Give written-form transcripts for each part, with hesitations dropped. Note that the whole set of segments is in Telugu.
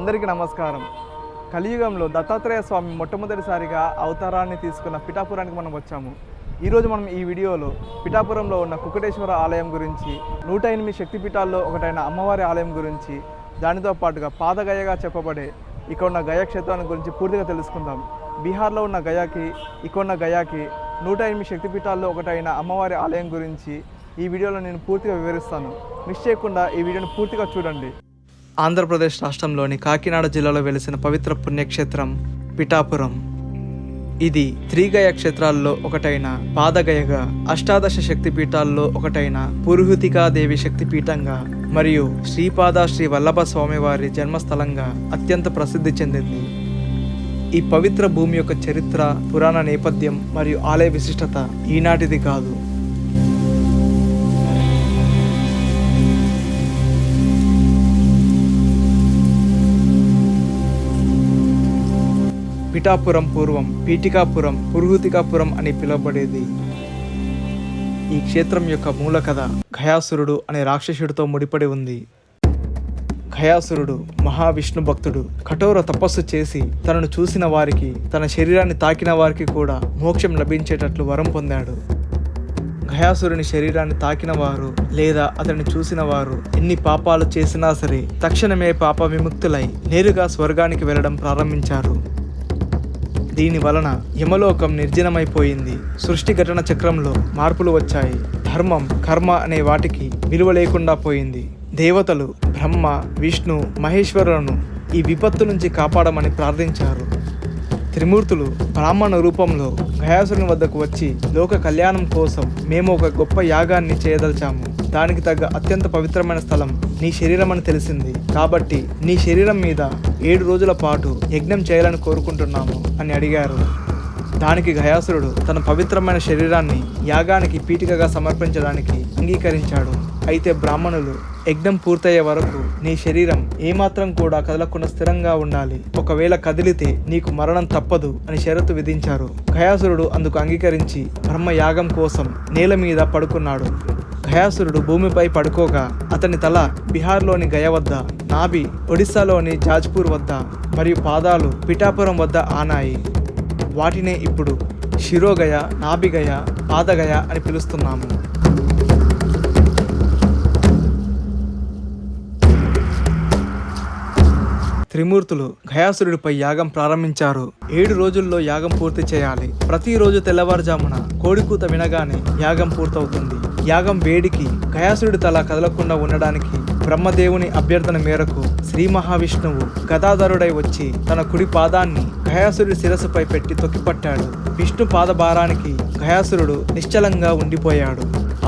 అందరికీ నమస్కారం. కలియుగంలో దత్తాత్రేయ స్వామి మొట్టమొదటిసారిగా అవతారాన్ని తీసుకున్న పిఠాపురానికి మనం వచ్చాము. ఈరోజు మనం ఈ వీడియోలో పిఠాపురంలో ఉన్న కుక్కటేశ్వర ఆలయం గురించి, 108 శక్తిపీఠాల్లో ఒకటైన అమ్మవారి ఆలయం గురించి, దానితో పాటుగా పాదగయగా చెప్పబడే ఇక్కడ ఉన్న గయా క్షేత్రాన్ని గురించి పూర్తిగా తెలుసుకుందాం. బీహార్లో ఉన్న గయాకి, ఇక్కడ ఉన్న గయాకి 108 శక్తిపీఠాల్లో ఒకటైన అమ్మవారి ఆలయం గురించి ఈ వీడియోలో నేను పూర్తిగా వివరిస్తాను. మిస్ చేయకుండా ఈ వీడియోని పూర్తిగా చూడండి. ఆంధ్రప్రదేశ్ రాష్ట్రంలోని కాకినాడ జిల్లాలో వెలిసిన పవిత్ర పుణ్యక్షేత్రం పిఠాపురం. ఇది త్రిగయ క్షేత్రాల్లో ఒకటైన పాదగయగా, అష్టాదశ శక్తిపీఠాల్లో ఒకటైన పురుహూతికాదేవి శక్తిపీఠంగా మరియు శ్రీపాద శ్రీ వల్లభ స్వామివారి జన్మస్థలంగా అత్యంత ప్రసిద్ధి చెందింది. ఈ పవిత్ర భూమి యొక్క చరిత్ర, పురాణ నేపథ్యం మరియు ఆలయ విశిష్టత ఈనాటిది కాదు. పిఠాపురం పూర్వం పీఠికాపురం, పురుహూతికాపురం అని పిలువబడేది. ఈ క్షేత్రం యొక్క మూల కథ గయాసురుడు అనే రాక్షసుడితో ముడిపడి ఉంది. గయాసురుడు మహావిష్ణు భక్తుడు. కఠోర తపస్సు చేసి తనను చూసిన వారికి, తన శరీరాన్ని తాకిన వారికి కూడా మోక్షం లభించేటట్లు వరం పొందాడు. గయాసురుని శరీరాన్ని తాకిన వారు లేదా అతన్ని చూసిన వారు ఎన్ని పాపాలు చేసినా సరే తక్షణమే పాప విముక్తులై నేరుగా స్వర్గానికి వెళ్ళడం ప్రారంభించారు. దీని వలన యమలోకం నిర్జనమైపోయింది. సృష్టి ఘటన చక్రంలో మార్పులు వచ్చాయి. ధర్మం, కర్మ అనే వాటికి విలువ లేకుండా పోయింది. దేవతలు బ్రహ్మ, విష్ణు, మహేశ్వరులను ఈ విపత్తు నుంచి కాపాడమని ప్రార్థించారు. త్రిమూర్తులు బ్రాహ్మణ రూపంలో గయాసురుని వద్దకు వచ్చి, లోక కళ్యాణం కోసం మేము ఒక గొప్ప యాగాన్ని చేయదలిచాము. దానికి తగ్గ అత్యంత పవిత్రమైన స్థలం నీ శరీరం అని తెలిసింది. కాబట్టి నీ శరీరం మీద 7 రోజుల పాటు యజ్ఞం చేయాలని కోరుకుంటున్నాము అని అడిగారు. దానికి గయాసురుడు తన పవిత్రమైన శరీరాన్ని యాగానికి పీఠికగా సమర్పించడానికి అంగీకరించాడు. అయితే బ్రాహ్మణులు యజ్ఞం పూర్తయ్యే వరకు నీ శరీరం ఏమాత్రం కూడా కదలకుండా స్థిరంగా ఉండాలి. ఒకవేళ కదిలితే నీకు మరణం తప్పదు అని షరతు విధించారు. గయాసురుడు అందుకు అంగీకరించి బ్రహ్మ యాగం కోసం నేల మీద పడుకున్నాడు. గయాసురుడు భూమిపై పడుకోగా అతని తల బీహార్లోని గయ వద్ద, నాభి ఒడిస్సాలోని జాజ్పూర్ వద్ద మరియు పాదాలు పిఠాపురం వద్ద ఆనాయి. వాటినే ఇప్పుడు శిరోగయ, నాభిగయ, పాదగయ అని పిలుస్తున్నాము. త్రిమూర్తులు గయాసురుడిపై యాగం ప్రారంభించారు. 7 రోజుల్లో యాగం పూర్తి చేయాలి. ప్రతిరోజు తెల్లవారుజామున కోడికూత వినగానే యాగం పూర్తవుతుంది. యాగం వేడికి గయాసురుడి తల కదలకుండా ఉండడానికి బ్రహ్మదేవుని అభ్యర్థన మేరకు శ్రీ మహావిష్ణువు గదాధరుడై వచ్చి తన కుడి పాదాన్ని గయాసురుడి శిరస్సుపై పెట్టి తొక్కిపట్టాడు. విష్ణు పాదభారానికి గయాసురుడు నిశ్చలంగా ఉండిపోయాడు.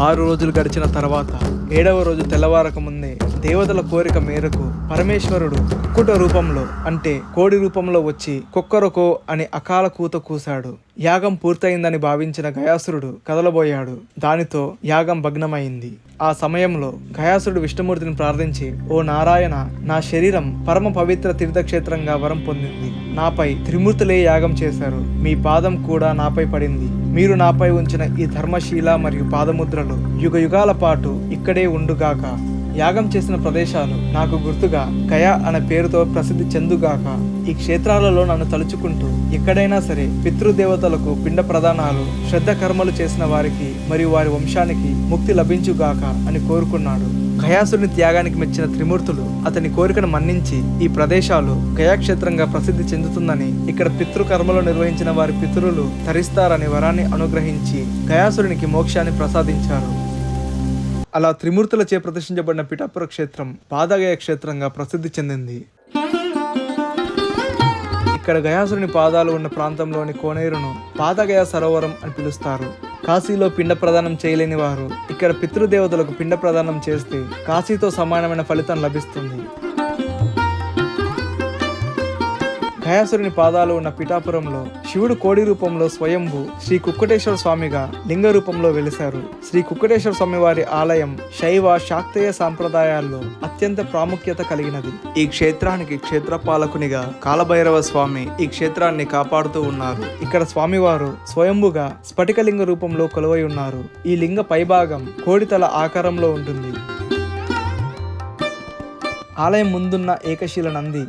6 రోజులు గడిచిన తర్వాత 7వ రోజు తెల్లవారక ముందే దేవతల కోరిక మేరకు పరమేశ్వరుడు కుక్కుట రూపంలో, అంటే కోడి రూపంలో వచ్చి కొక్కరకో అని అకాల కూత కూశాడు. యాగం పూర్తయిందని భావించిన గయాసురుడు కదలబోయాడు. దానితో యాగం భగ్నమైంది. ఆ సమయంలో గయాసురుడు విష్ణుమూర్తిని ప్రార్థించి, ఓ నారాయణ, నా శరీరం పరమ పవిత్ర తీర్థక్షేత్రంగా వరం పొందింది. నాపై త్రిమూర్తులే యాగం చేశారు. మీ పాదం కూడా నాపై పడింది. మీరు నాపై ఉంచిన ఈ ధర్మశీల మరియు పాదముద్రలు యుగ యుగాల పాటు ఇక్కడే ఉండుగాక. యాగం చేసిన ప్రదేశాలు నాకు గుర్తుగా గయా అనే పేరుతో ప్రసిద్ధి చెందుగాక. ఈ క్షేత్రాలలో నన్ను తలుచుకుంటూ ఎక్కడైనా సరే పితృదేవతలకు పిండ ప్రదానాలు, శ్రద్ధ కర్మలు చేసిన వారికి మరియు వారి వంశానికి ముక్తి లభించుగాక అని కోరుకున్నాడు. గయాసురుని త్యాగానికి మెచ్చిన త్రిమూర్తులు అతని కోరికను మన్నించి ఈ ప్రదేశాలు గయాక్షేత్రంగా ప్రసిద్ధి చెందుతుందని, ఇక్కడ పితృకర్మలు నిర్వహించిన వారి పితరులు తరిస్తారని వరాన్ని అనుగ్రహించి గయాసురునికి మోక్షాన్ని ప్రసాదించారు. అలా త్రిమూర్తులచే ప్రతిష్ఠించబడిన పిఠాపుర క్షేత్రం పాదగయ క్షేత్రంగా ప్రసిద్ధి చెందింది. ఇక్కడ గయాసురుని పాదాలు ఉన్న ప్రాంతంలోని కోనేరును పాదగయ సరోవరం అని పిలుస్తారు. కాశీలో పిండ ప్రదానం చేయలేని వారు ఇక్కడ పితృదేవతలకు పిండ ప్రదానం చేస్తే కాశీతో సమానమైన ఫలితం లభిస్తుంది. గయాసురుని పాదాలు ఉన్న పిఠాపురంలో శివుడు కోడి రూపంలో స్వయంభూ శ్రీ కుక్కటేశ్వర స్వామిగా లింగ రూపంలో వెలిశారు. శ్రీ కుక్కటేశ్వర స్వామి వారి ఆలయం శైవ శాక్తేయ సాంప్రదాయాల్లో అత్యంత ప్రాముఖ్యత కలిగినది. ఈ క్షేత్రానికి క్షేత్రపాలకునిగా కాలభైరవ స్వామి ఈ క్షేత్రాన్ని కాపాడుతూ ఉన్నారు. ఇక్కడ స్వామివారు స్వయంభుగా స్ఫటికలింగ రూపంలో కొలువై ఉన్నారు. ఈ లింగ పైభాగం కోడితల ఆకారంలో ఉంటుంది. ఆలయం ముందున్న ఏకశిల నంది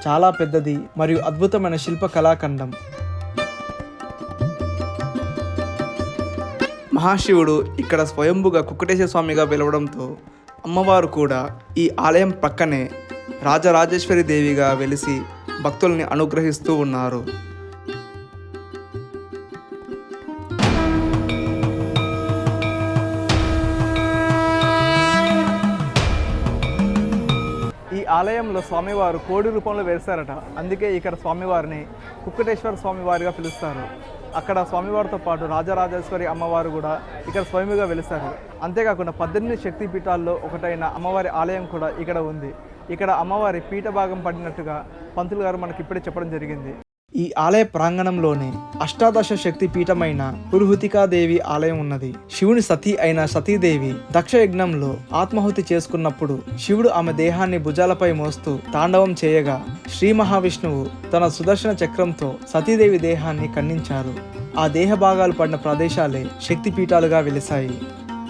చాలా పెద్దది మరియు అద్భుతమైన శిల్ప కళాఖండం. మహాశివుడు ఇక్కడ స్వయంభుగా కుక్కటేశ్వర స్వామిగా వెలవడంతో అమ్మవారు కూడా ఈ ఆలయం పక్కనే రాజరాజేశ్వరి దేవిగా వెలిసి భక్తుల్ని అనుగ్రహిస్తూ ఉన్నారు. ఈ ఆలయంలో స్వామివారు కోడి రూపంలో వెలిసారట. అందుకే ఇక్కడ స్వామివారిని కుక్కటేశ్వర స్వామివారిగా పిలుస్తారు. అక్కడ స్వామివారితో పాటు రాజరాజేశ్వరి అమ్మవారు కూడా ఇక్కడ స్వయంగా వెలిసారు. అంతేకాకుండా 18 శక్తి పీఠాల్లో ఒకటైన అమ్మవారి ఆలయం కూడా ఇక్కడ ఉంది. ఇక్కడ అమ్మవారి పీఠ భాగం పడినట్టుగా పంతులు గారు మనకి ఇప్పుడే చెప్పడం జరిగింది. ఈ ఆలయ ప్రాంగణంలోనే అష్టాదశ శక్తి పీఠమైన పురుహూతికాదేవి ఆలయం ఉన్నది. శివుని సతీ అయిన సతీదేవి దక్ష యజ్ఞంలో ఆత్మాహుతి చేసుకున్నప్పుడు శివుడు ఆమె దేహాన్ని భుజాలపై మోస్తూ తాండవం చేయగా శ్రీ మహావిష్ణువు తన సుదర్శన చక్రంతో సతీదేవి దేహాన్ని ఖండించారు. ఆ దేహ భాగాలు పడిన ప్రదేశాలే శక్తి పీఠాలుగా వెలిశాయి.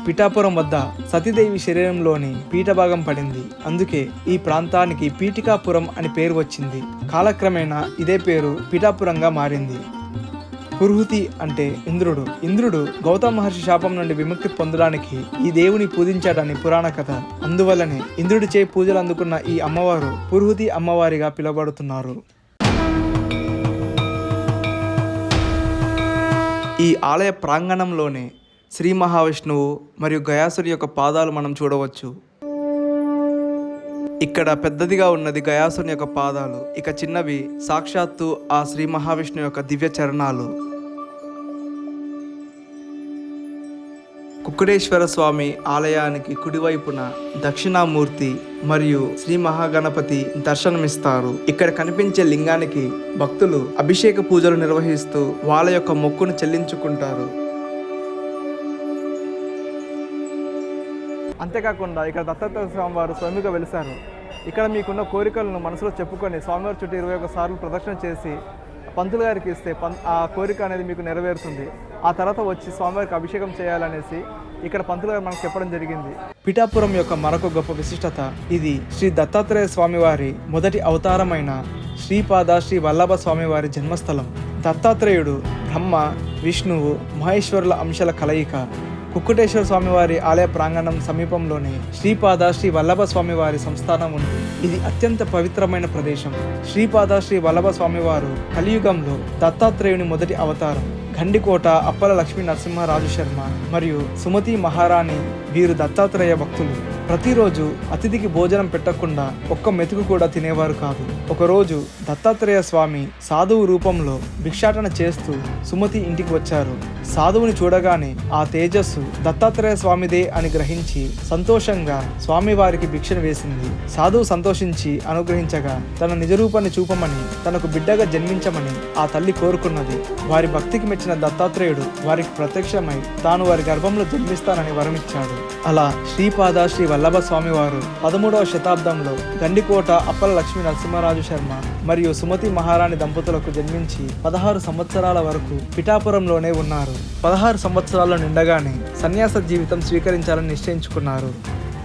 పిఠాపురం వద్ద సతీదేవి శరీరంలోని పీఠభాగం పడింది. అందుకే ఈ ప్రాంతానికి పీఠికాపురం అని పేరు వచ్చింది. కాలక్రమేణా ఇదే పేరు పిఠాపురంగా మారింది. పురుహూతి అంటే ఇంద్రుడు. ఇంద్రుడు గౌతమ మహర్షి శాపం నుండి విముక్తి పొందడానికి ఈ దేవుని పూజించాడని పురాణ కథ. అందువల్లనే ఇంద్రుడిచే పూజలు అందుకున్న ఈ అమ్మవారు పురుహూతి అమ్మవారిగా పిలువబడుతున్నారు. ఈ ఆలయ ప్రాంగణంలోనే శ్రీ మహావిష్ణువు మరియు గయాసురి యొక్క పాదాలు మనం చూడవచ్చు. ఇక్కడ పెద్దదిగా ఉన్నది గయాసుని యొక్క పాదాలు, ఇక చిన్నవి సాక్షాత్తు ఆ శ్రీ మహావిష్ణువు యొక్క దివ్య చరణాలు. కుక్కటేశ్వర స్వామి ఆలయానికి కుడివైపున దక్షిణామూర్తి మరియు శ్రీ మహాగణపతి దర్శనమిస్తారు. ఇక్కడ కనిపించే లింగానికి భక్తులు అభిషేక పూజలు నిర్వహిస్తూ వాళ్ళ యొక్క మొక్కును చెల్లించుకుంటారు. అంతేకాకుండా ఇక్కడ దత్తాత్రేయ స్వామివారు స్వయంగా వెలిశారు. ఇక్కడ మీకున్న కోరికలను మనసులో చెప్పుకొని స్వామివారి చుట్టూ 21 సార్లు ప్రదక్షిణ చేసి పంతులు గారికి ఇస్తే ఆ కోరిక అనేది మీకు నెరవేరుతుంది. ఆ తర్వాత వచ్చి స్వామివారికి అభిషేకం చేయాలనేసి ఇక్కడ పంతులు గారు మనకు చెప్పడం జరిగింది. పిఠాపురం యొక్క మరొక గొప్ప విశిష్టత ఇది శ్రీ దత్తాత్రేయ స్వామివారి మొదటి అవతారమైన శ్రీపాద శ్రీ వల్లభ స్వామివారి జన్మస్థలం. దత్తాత్రేయుడు బ్రహ్మ, విష్ణువు, మహేశ్వరుల అంశాల కలయిక. కుక్కటేశ్వర స్వామివారి ఆలయ ప్రాంగణం సమీపంలోనే శ్రీపాద శ్రీ వల్లభ స్వామివారి సంస్థానం ఉంది. ఇది అత్యంత పవిత్రమైన ప్రదేశం. శ్రీపాద శ్రీ వల్లభ స్వామివారు కలియుగంలో దత్తాత్రేయుని మొదటి అవతారం. గండికోట అప్పల లక్ష్మీ నరసింహరాజు శర్మ మరియు సుమతి మహారాణి వీరు దత్తాత్రేయ భక్తులు. ప్రతిరోజు అతిథికి భోజనం పెట్టకుండా ఒక్క మెతుకు కూడా తినేవారు కాదు. ఒకరోజు దత్తాత్రేయ స్వామి సాధువు రూపంలో భిక్షాటన చేస్తూ సుమతి ఇంటికి వచ్చారు. సాధువుని చూడగానే ఆ తేజస్సు దత్తాత్రేయ స్వామిదే అని గ్రహించి సంతోషంగా స్వామివారికి భిక్షను వేసింది. సాధువు సంతోషించి అనుగ్రహించగా తన నిజరూపాన్ని చూపమని, తనకు బిడ్డగా జన్మించమని ఆ తల్లి కోరుకున్నది. వారి భక్తికి మెచ్చిన దత్తాత్రేయుడు వారికి ప్రత్యక్షమై తాను వారి గర్భంలో జన్మిస్తానని వరమిచ్చాడు. అలా శ్రీపాద శ్రీ వల్లభ స్వామివారు 13వ శతాబ్దంలో గండికోట అప్పల లక్ష్మీ నరసింహరాజు శర్మ మరియు సుమతి మహారాణి దంపతులకు జన్మించి 16 సంవత్సరాల వరకు పిఠాపురంలోనే ఉన్నారు. 16 సంవత్సరాలు నిండగానే సన్యాస జీవితం స్వీకరించాలని నిశ్చయించుకున్నారు.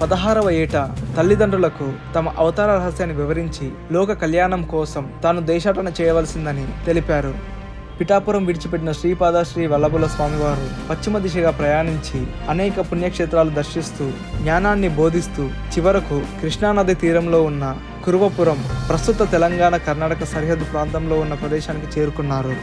16వ ఏట తల్లిదండ్రులకు తమ అవతార రహస్యాన్ని వివరించి లోక కళ్యాణం కోసం తాను దేశాటన చేయవలసిందని తెలిపారు. పిఠాపురం విడిచిపెట్టిన శ్రీపాద శ్రీ వల్లభుల స్వామివారు పశ్చిమ దిశగా ప్రయాణించి అనేక పుణ్యక్షేత్రాలు దర్శిస్తూ జ్ఞానాన్ని బోధిస్తూ చివరకు కృష్ణానది తీరంలో ఉన్న కురువపురం, ప్రస్తుత తెలంగాణ కర్ణాటక సరిహద్దు ప్రాంతంలో ఉన్న ప్రదేశానికి చేరుకున్నారు.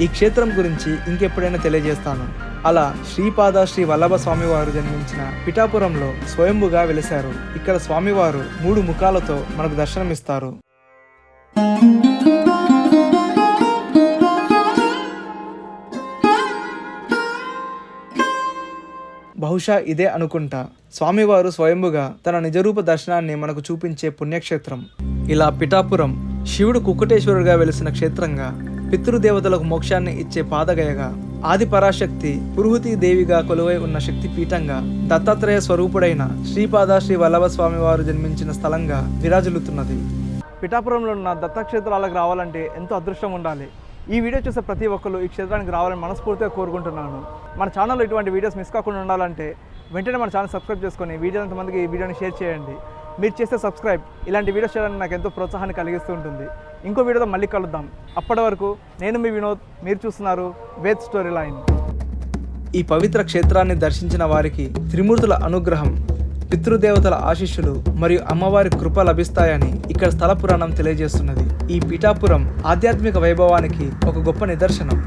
ఈ క్షేత్రం గురించి ఇంకెప్పుడైనా తెలియజేస్తాను. అలా శ్రీపాద శ్రీ వల్లభ స్వామివారు జన్మించిన పిఠాపురంలో స్వయంభుగా వెలిశారు. ఇక్కడ స్వామివారు 3 ముఖాలతో మనకు దర్శనమిస్తారు. బహుశా ఇదే అనుకుంటా స్వామివారు స్వయంభుగా తన నిజరూప దర్శనాన్ని మనకు చూపించే పుణ్యక్షేత్రం. ఇలా పిఠాపురం శివుడు కుక్కటేశ్వరుడిగా వెలిసిన క్షేత్రంగా, పితృదేవతలకు మోక్షాన్ని ఇచ్చే పాదగయగా, ఆది పరాశక్తి పురుహూతి దేవిగా కొలువై ఉన్న శక్తి పీఠంగా, దత్తాత్రేయ స్వరూపుడైన శ్రీపాద శ్రీ వల్లభ స్వామి వారు జన్మించిన స్థలంగా విరాజిల్లుతున్నది. పిఠాపురంలో ఉన్న దత్తక్షేత్రాలకు రావాలంటే ఎంతో అదృష్టం ఉండాలి. ఈ వీడియో చూసే ప్రతి ఒక్కరు ఈ క్షేత్రానికి రావాలని మనస్ఫూర్తిగా కోరుకుంటున్నాను. మన ఛానల్లో ఇటువంటి వీడియోస్ మిస్ కాకుండా ఉండాలంటే వెంటనే మన ఛానల్ సబ్స్క్రైబ్ చేసుకొని వీడియో ఎంతమందికి ఈ వీడియోని షేర్ చేయండి. మీరు చేసే సబ్స్క్రైబ్ ఇలాంటి వీడియోస్ చేయడానికి నాకు ఎంతో ప్రోత్సాహాన్ని కలిగిస్తూ ఉంటుంది. ఇంకో వీడియోతో మళ్ళీ కలుద్దాం. అప్పటి వరకు నేను మీ వినోద్, మీరు చూస్తున్నారు వేద్ స్టోరీ లైన్. ఈ పవిత్ర క్షేత్రాన్ని దర్శించిన వారికి త్రిమూర్తుల అనుగ్రహం, పితృదేవతల ఆశీస్సులు మరియు అమ్మవారి కృప లభిస్తాయని ఇక్కడ స్థల పురాణం తెలియజేస్తున్నది. ఈ పిఠాపురం ఆధ్యాత్మిక వైభవానికి ఒక గొప్ప నిదర్శనం.